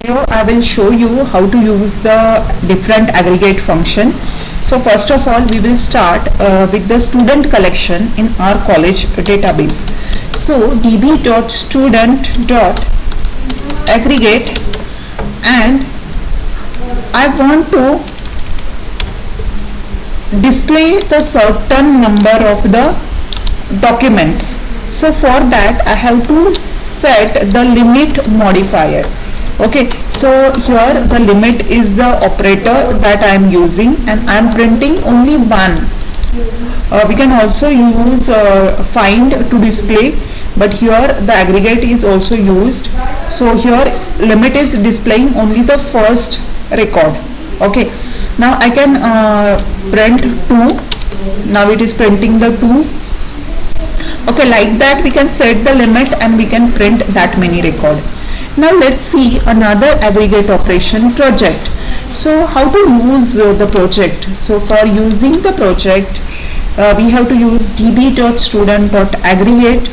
I will show you how to use the different aggregate function. So first of all, we will start with the student collection in our college database. So db.student.aggregate, and I want to display the certain number of the documents. So for that I have to set the limit modifier. Okay, so here the limit is the operator that I am using, and I am printing only one. We can also use find to display, but here the aggregate is also used. So here limit is displaying only the first record. Okay, now I can print 2. Now it is printing the 2. Okay, like that we can set the limit and we can print that many record. Now let's see another aggregate operation, project. So how to use the project? So for using the project, we have to use db.student.aggregate,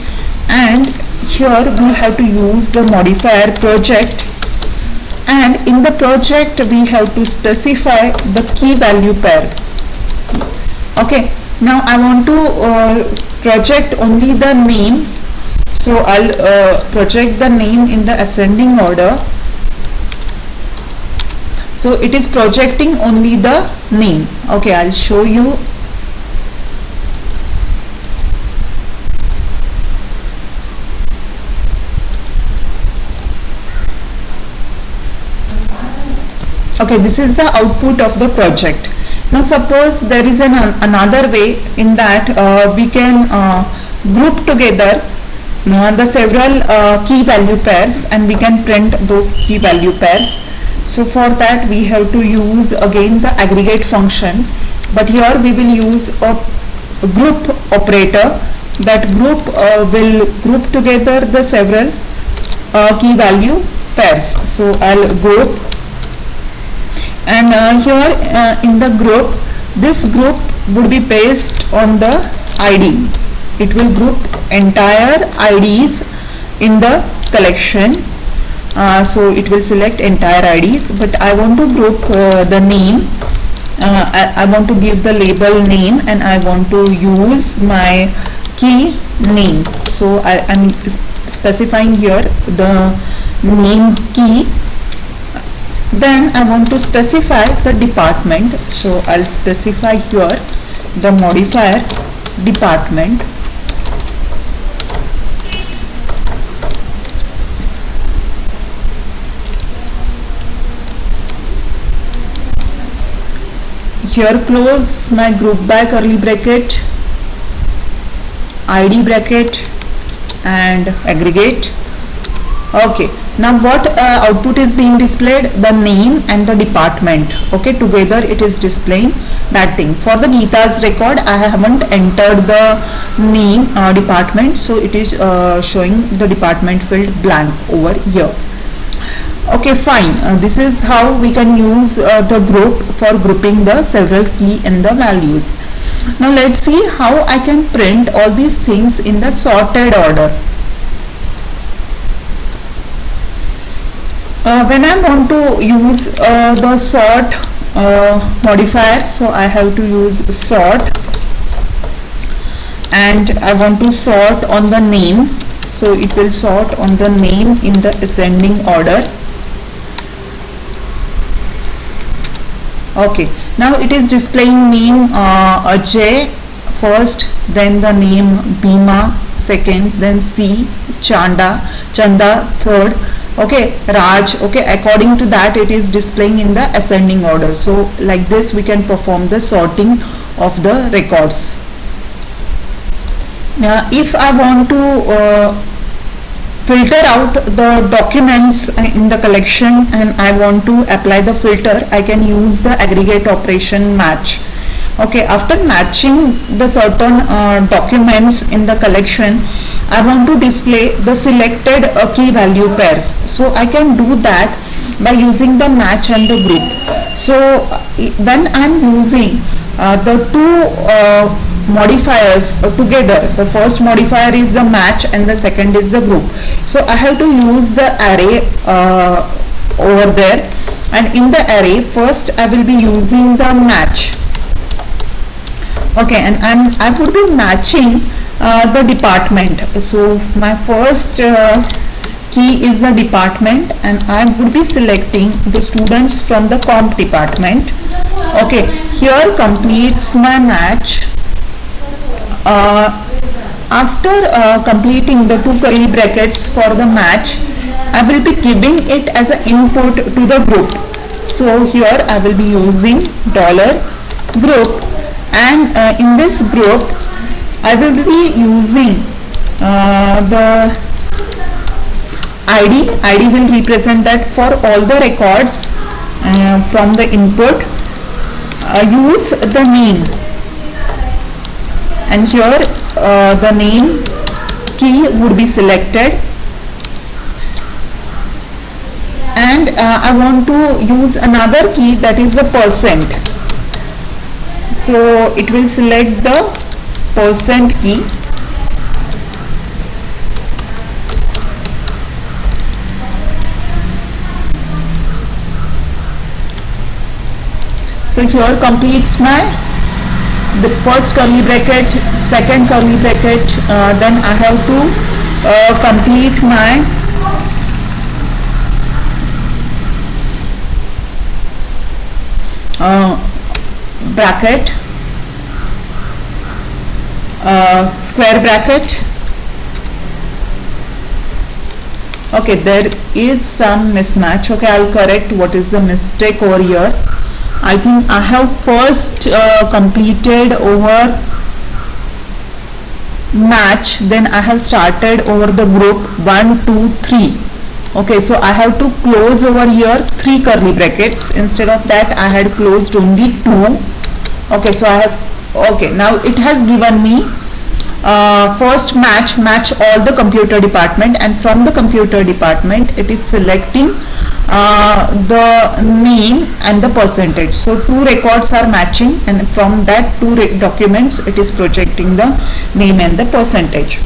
and here we have to use the modifier project, and in the project we have to specify the key value pair. Okay, now I want to project only the name. So I'll project the name in the ascending order. So it is projecting only the name. Okay, I'll show you. Okay, this is the output of the project. Now suppose there is another way in that we can group together the several key value pairs, and we can print those key value pairs. So for that we have to use again the aggregate function, but here we will use a group operator. That group will group together the several key value pairs. So I'll group, and here in the group, this group would be based on the ID. It will group entire IDs in the collection. So it will select entire IDs, but I want to group the name. I want to give the label name, and I want to use my key name. So I am specifying here the name key. Then I want to specify the department. So I'll specify here the modifier department. Here close my group by curly bracket, ID bracket, and aggregate. Okay, now what output is being displayed? The name and the department. Okay, together it is displaying that thing. For the Geeta's record, I haven't entered the name department, so it is showing the department field blank over here. Okay, fine. This is how we can use the group for grouping the several key and the values. Now let's see how I can print all these things in the sorted order. When I want to use the sort modifier, so I have to use sort, and I want to sort on the name, so it will sort on the name in the ascending order. Okay, now it is displaying name Ajay first, then the name Bhima second, then C Chanda third. Okay, Raj. Okay, according to that it is displaying in the ascending order. So like this we can perform the sorting of the records. Now if I want to filter out the documents in the collection and I want to apply the filter, I can use the aggregate operation match. Okay, after matching the certain documents in the collection, I want to display the selected key value pairs. So I can do that by using the match and the group. So when I am using the two modifiers together, the first modifier is the match and the second is the group. So I have to use the array over there, and in the array first I will be using the match. Okay, and I would be matching the department. So my first key is the department, and I would be selecting the students from the comp department. Okay, here completes my match. After completing the two curly brackets for the match, I will be giving it as an input to the group. So here I will be using $group, and in this group I will be using the ID will represent that for all the records from the input. Use the name, and here the name key would be selected, and I want to use another key, that is the %. So it will select the % key. So here completes the first curly bracket, second curly bracket, then I have to complete my bracket, square bracket. Okay, there is some mismatch. Okay, I'll correct what is the mistake over here. I think I have first completed over match, then I have started over the group 1, 2, 3. Okay, so I have to close over here 3 curly brackets. Instead of that I had closed only 2. Okay, so I have, okay, now it has given me first match all the computer department, and from the computer department it is selecting the name and the %. So 2 records are matching, and from that 2 documents it is projecting the name and the %.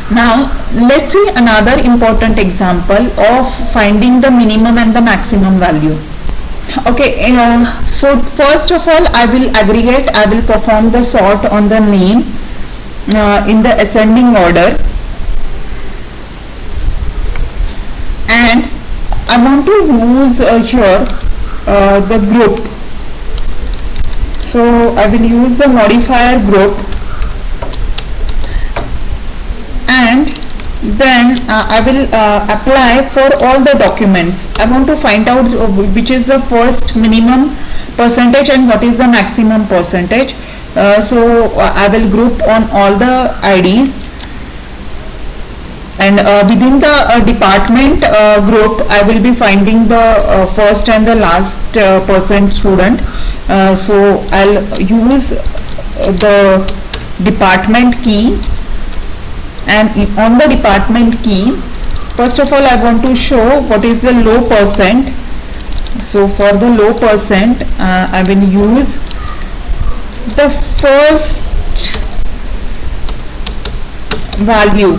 Now let's see another important example of finding the minimum and the maximum value. Okay, so first of all I will aggregate, I will perform the sort on the name in the ascending order, and I want to use here the group. So I will use the modifier group, and then I will apply for all the documents. I want to find out which is the first minimum percentage and what is the maximum percentage. So I will group on all the IDs, and within the department group I will be finding the first and the last % student. So I'll use the department key, and on the department key first of all I want to show what is the low %. So for the low %, I will use the first value.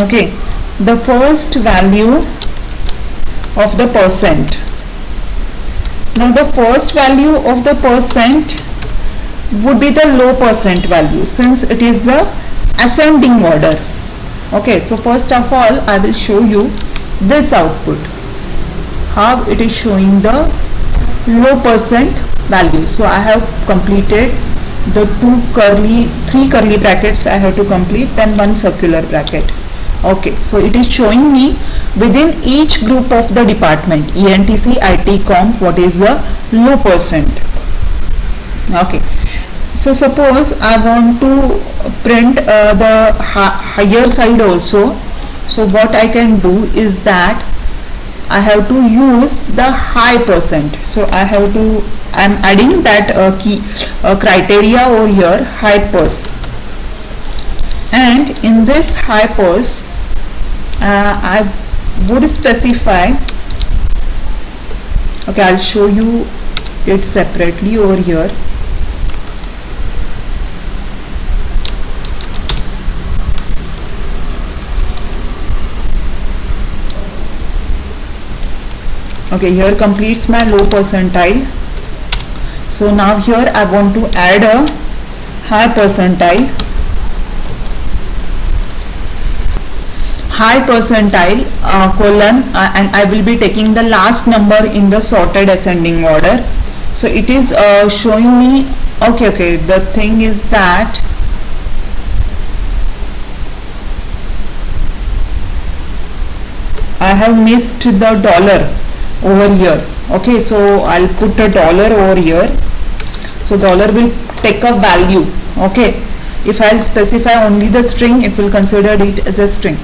Okay, the first value of the %. Now the first value of the % would be the low % value, since it is the ascending order. Okay, so first of all I will show you this output, how it is showing the low % value. So I have completed the 3 curly brackets I have to complete, then 1 circular bracket. Okay, so it is showing me within each group of the department, ENTC, IT, Comp, what is the low %. Okay, so suppose I want to print the higher side also. So what I can do is that I have to use the high %. So I am adding that key criteria over here, high %. And in this high %, I would specify, okay, I'll show you it separately over here. Okay, here completes my low percentile. So now here I want to add a high percentile. High percentile colon and I will be taking the last number in the sorted ascending order. So it is showing me, okay, the thing is that I have missed the dollar over here. Okay, so I'll put a dollar over here. So dollar will take a value. Okay, if I'll specify only the string, it will consider it as a string.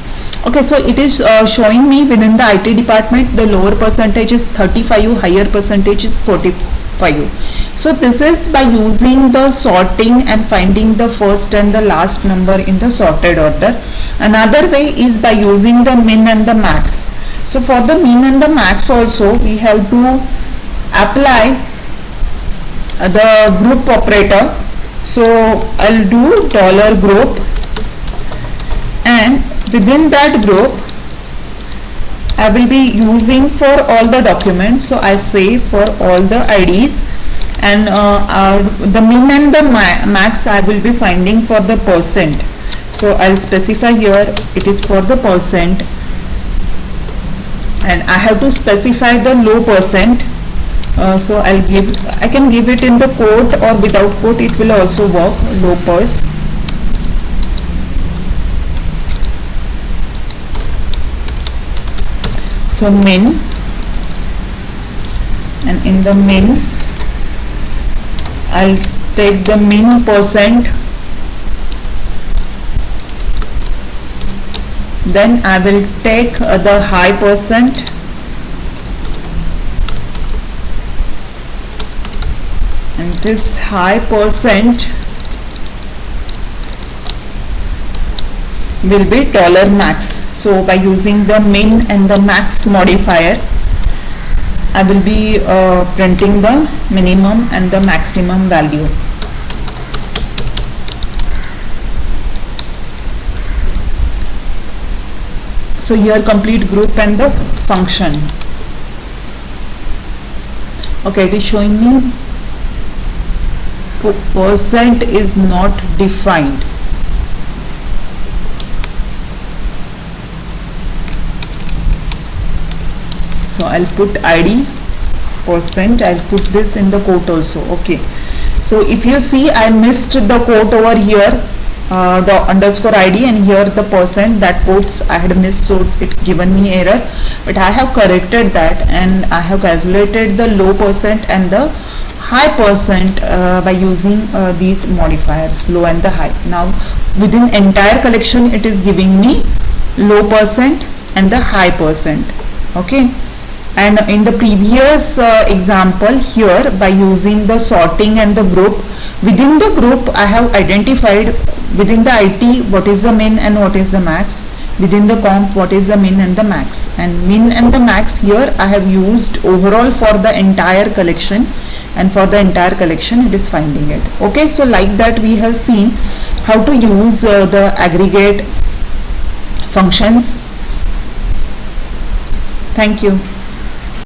Okay, so it is showing me within the IT department the lower percentage is 35, higher percentage is 45. So this is by using the sorting and finding the first and the last number in the sorted order. Another way is by using the min and the max. So for the min and the max also we have to apply the group operator. So I'll do $group, and within that group I will be using for all the documents. So I say for all the IDs, and the min and the max I will be finding for the percent. So I'll specify here it is for the percent, and I have to specify the low percent. So I can give it in the quote or without quote, it will also work, low pers. So min, and in the min I'll take the min percent, then I will take the high percent, and this high percent will be $max. So by using the min and the max modifier, I will be printing the minimum and the maximum value. So here complete group and the function. Okay, it is showing me percent is not defined. So I'll put ID percent, I'll put this in the quote also. Okay, so if you see I missed the quote over here, the underscore ID, and here the percent, that quotes I had missed, so it given me error, but I have corrected that and I have calculated the low percent and the high percent by using these modifiers, low and the high. Now within entire collection it is giving me low percent and the high percent. Okay, and in the previous example here, by using the sorting and the group, within the group I have identified within the IT what is the min and what is the max, within the comp what is the min and the max, and min and the max here I have used overall for the entire collection, and for the entire collection it is finding it. Okay, so like that we have seen how to use the aggregate functions. Thank you.